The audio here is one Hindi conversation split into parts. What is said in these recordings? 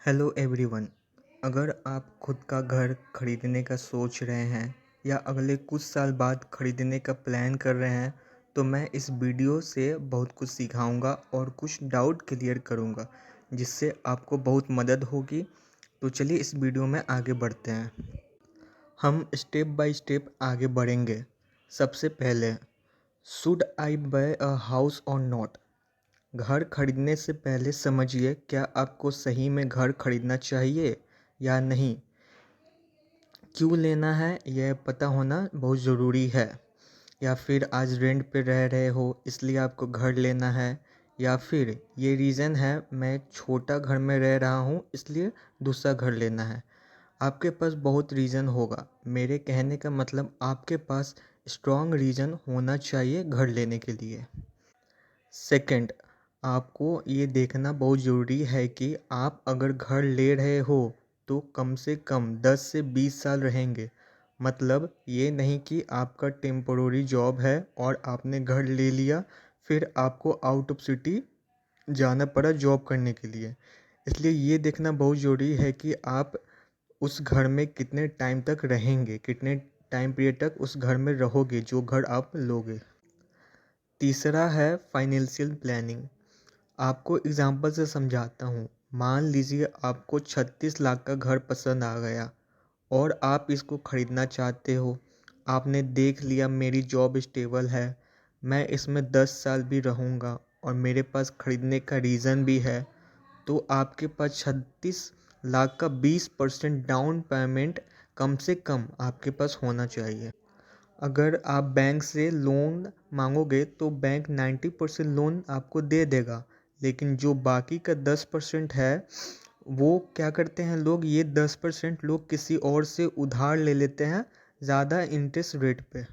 Hello everyone. अगर आप खुद का घर खरीदने का सोच रहे हैं या अगले कुछ साल बाद खरीदने का प्लान कर रहे हैं तो मैं इस वीडियो से बहुत कुछ सिखाऊंगा और कुछ डाउट क्लियर करूंगा जिससे आपको बहुत मदद होगी। तो चलिए इस वीडियो में आगे बढ़ते हैं। हम स्टेप बाय स्टेप आगे बढ़ेंगे। सबसे पहले, should I buy a house or not. घर खरीदने से पहले समझिए क्या आपको सही में घर खरीदना चाहिए या नहीं। क्यों लेना है यह पता होना बहुत ज़रूरी है। या फिर आज रेंट पे रह रहे हो इसलिए आपको घर लेना है, या फिर ये रीज़न है मैं छोटा घर में रह रहा हूँ इसलिए दूसरा घर लेना है। आपके पास बहुत रीज़न होगा। मेरे कहने का मतलब आपके पास स्ट्रॉन्ग रीज़न होना चाहिए घर लेने के लिए। सेकंड, आपको ये देखना बहुत ज़रूरी है कि आप अगर घर ले रहे हो तो कम से कम 10 से 20 साल रहेंगे। मतलब ये नहीं कि आपका टेम्पोररी जॉब है और आपने घर ले लिया फिर आपको आउट ऑफ सिटी जाना पड़ा जॉब करने के लिए। इसलिए ये देखना बहुत ज़रूरी है कि आप उस घर में कितने टाइम तक रहेंगे, कितने टाइम पीरियड तक उस घर में रहोगे जो घर आप लोगे। तीसरा है फाइनेंशियल प्लानिंग। आपको एग्जांपल से समझाता हूँ। मान लीजिए आपको 36 लाख का घर पसंद आ गया और आप इसको ख़रीदना चाहते हो। आपने देख लिया मेरी जॉब स्टेबल है, मैं इसमें 10 साल भी रहूँगा और मेरे पास ख़रीदने का रीज़न भी है। तो आपके पास 36 लाख का 20% डाउन पेमेंट कम से कम आपके पास होना चाहिए। अगर आप बैंक से लोन मांगोगे तो बैंक 90% लोन आपको दे देगा, लेकिन जो बाकी का 10% है वो क्या करते हैं लोग, ये 10% लोग किसी और से उधार ले लेते हैं ज़्यादा इंटरेस्ट रेट पे,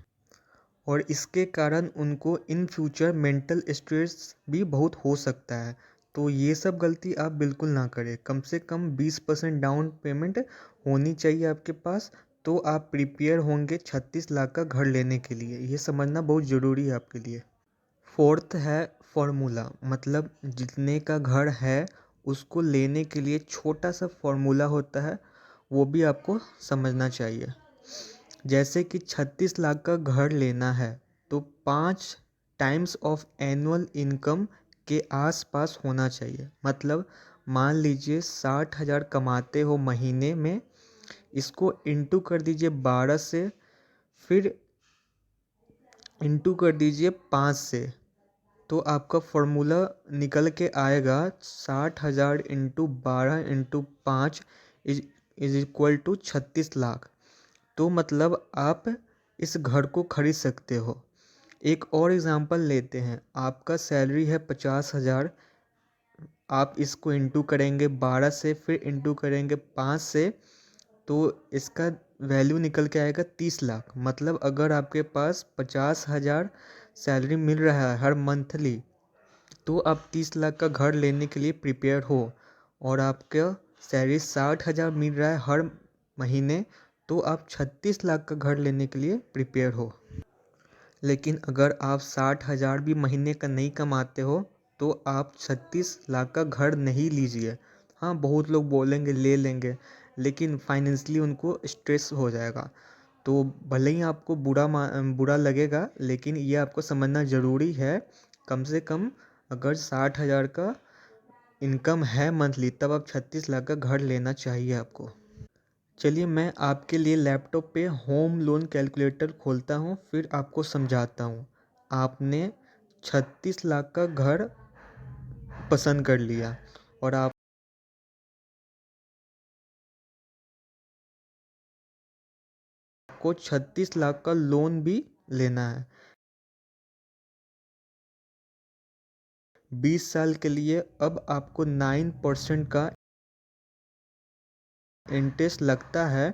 और इसके कारण उनको इन फ्यूचर मेंटल स्ट्रेस भी बहुत हो सकता है। तो ये सब गलती आप बिल्कुल ना करें। कम से कम 20% डाउन पेमेंट होनी चाहिए आपके पास, तो आप प्रिपेयर होंगे 36 लाख का घर लेने के लिए। ये समझना बहुत ज़रूरी है आपके लिए। फोर्थ है फॉर्मूला। मतलब जितने का घर है उसको लेने के लिए छोटा सा फॉर्मूला होता है, वो भी आपको समझना चाहिए। जैसे कि 36 लाख का घर लेना है तो 5 टाइम्स ऑफ एनुअल इनकम के आसपास होना चाहिए। मतलब मान लीजिए 60,000 कमाते हो महीने में, इसको इंटू कर दीजिए 12 से, फिर इंटू कर दीजिए 5 से, तो आपका फॉर्मूला निकल के आएगा 60,000 into 12 into 5 is equal to 36 lakh. तो मतलब आप इस घर को खरीद सकते हो। एक और एग्जांपल लेते हैं। आपका सैलरी है 50,000, आप इसको इंटू करेंगे 12 से, फिर इंटू करेंगे 5 से, तो इसका वैल्यू निकल के आएगा 30 लाख। मतलब अगर आपके पास 50,000 सैलरी मिल रहा है हर मंथली, तो आप 30 लाख का घर लेने के लिए प्रिपेयर हो, और आपका सैलरी 60,000 मिल रहा है हर महीने, तो आप 36 लाख का घर लेने के लिए प्रिपेयर हो। लेकिन अगर आप 60,000 भी महीने का नहीं कमाते हो तो आप 36 लाख का घर नहीं लीजिए। हाँ, बहुत लोग बोलेंगे ले लेंगे, लेकिन फाइनेंशियली उनको स्ट्रेस हो जाएगा। तो भले ही आपको बुरा लगेगा, लेकिन ये आपको समझना ज़रूरी है। कम से कम अगर 60,000 का इनकम है मंथली, तब आप 36 लाख का घर लेना चाहिए आपको। चलिए मैं आपके लिए लैपटॉप पे होम लोन कैलकुलेटर खोलता हूँ, फिर आपको समझाता हूँ। आपने 36 लाख का घर पसंद कर लिया और आपको 36 लाख का लोन भी लेना है। 20 साल के लिए अब आपको 9% का इंटरेस्ट लगता है।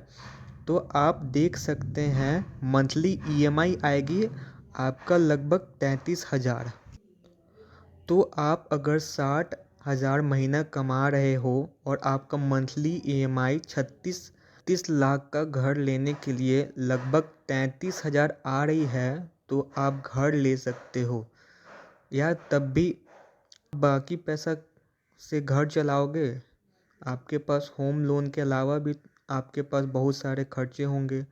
तो आप देख सकते हैं मंथली ईएमआई आएगी आपका लगभग 33,000। तो आप अगर 60,000 महीना कमा रहे हो और आपका मंथली ईएमआई 36 लाख का घर लेने के लिए लगभग 33,000 आ रही है, तो आप घर ले सकते हो। या तब भी बाकी पैसा से घर चलाओगे आपके पास होम लोन के अलावा भी आपके पास बहुत सारे खर्चे होंगे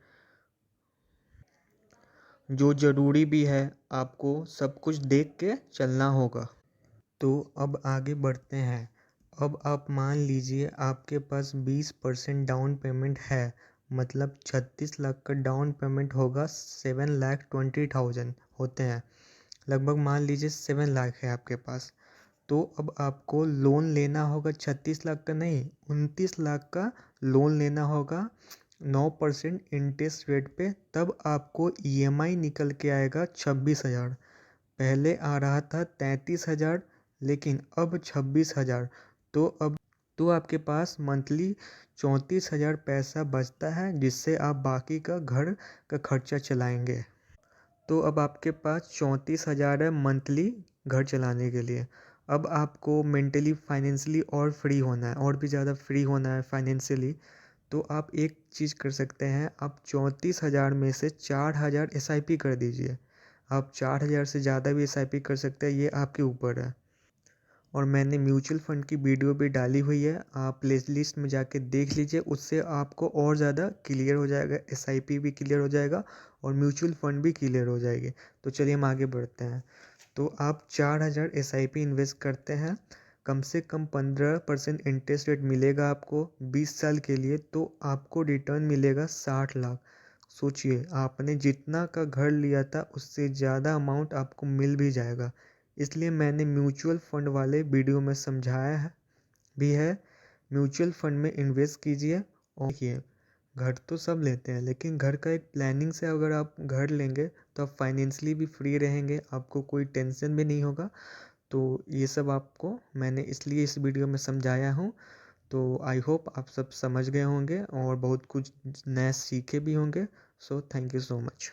जो ज़रूरी भी है, आपको सब कुछ देख के चलना होगा। तो अब आगे बढ़ते हैं। अब आप मान लीजिए आपके पास 20% डाउन पेमेंट है, मतलब 36 लाख का डाउन पेमेंट होगा। 7,20,000 होते हैं, लगभग मान लीजिए 7 लाख है आपके पास। तो अब आपको लोन लेना होगा 36 लाख का नहीं, 29 लाख का लोन लेना होगा 9% इंटरेस्ट रेट पे। तब आपको ईएमआई निकल के आएगा 26,000। पहले आ रहा था 33,000, लेकिन अब 26,000। तो आपके पास मंथली 34,000 पैसा बचता है, जिससे आप बाकी का घर का खर्चा चलाएंगे। तो अब आपके पास 34,000 है मंथली घर चलाने के लिए। अब आपको मेंटली फाइनेंशियली और फ्री होना है, और भी ज़्यादा फ्री होना है फाइनेंशियली। तो आप एक चीज़ कर सकते हैं, आप 34,000 में से 4,000 एसआईपी कर दीजिए। आप 4,000 से ज़्यादा भी एसआईपी कर सकते हैं, ये आपके ऊपर है। और मैंने म्यूचुअल फ़ंड की वीडियो भी डाली हुई है, आप प्लेलिस्ट में जाके देख लीजिए। उससे आपको और ज़्यादा क्लियर हो जाएगा, एसआईपी भी क्लियर हो जाएगा और म्यूचुअल फ़ंड भी क्लियर हो जाएगी। तो चलिए हम आगे बढ़ते हैं। तो आप 4,000 एसआईपी इन्वेस्ट करते हैं, कम से कम 15% इंटरेस्ट रेट मिलेगा आपको 20 साल के लिए। तो आपको रिटर्न मिलेगा 60 लाख। सोचिए, आपने जितना का घर लिया था उससे ज़्यादा अमाउंट आपको मिल भी जाएगा। इसलिए मैंने म्यूचुअल फंड वाले वीडियो में समझाया है भी है। म्यूचुअल फंड में इन्वेस्ट कीजिए। और देखिए, घर तो सब लेते हैं, लेकिन घर का एक प्लानिंग से अगर आप घर लेंगे तो आप फाइनेंशियली भी फ्री रहेंगे, आपको कोई टेंशन भी नहीं होगा। तो ये सब आपको मैंने इसलिए इस वीडियो में समझाया हूँ। तो आई होप आप सब समझ गए होंगे और बहुत कुछ नया सीखे भी होंगे। So thank you so much.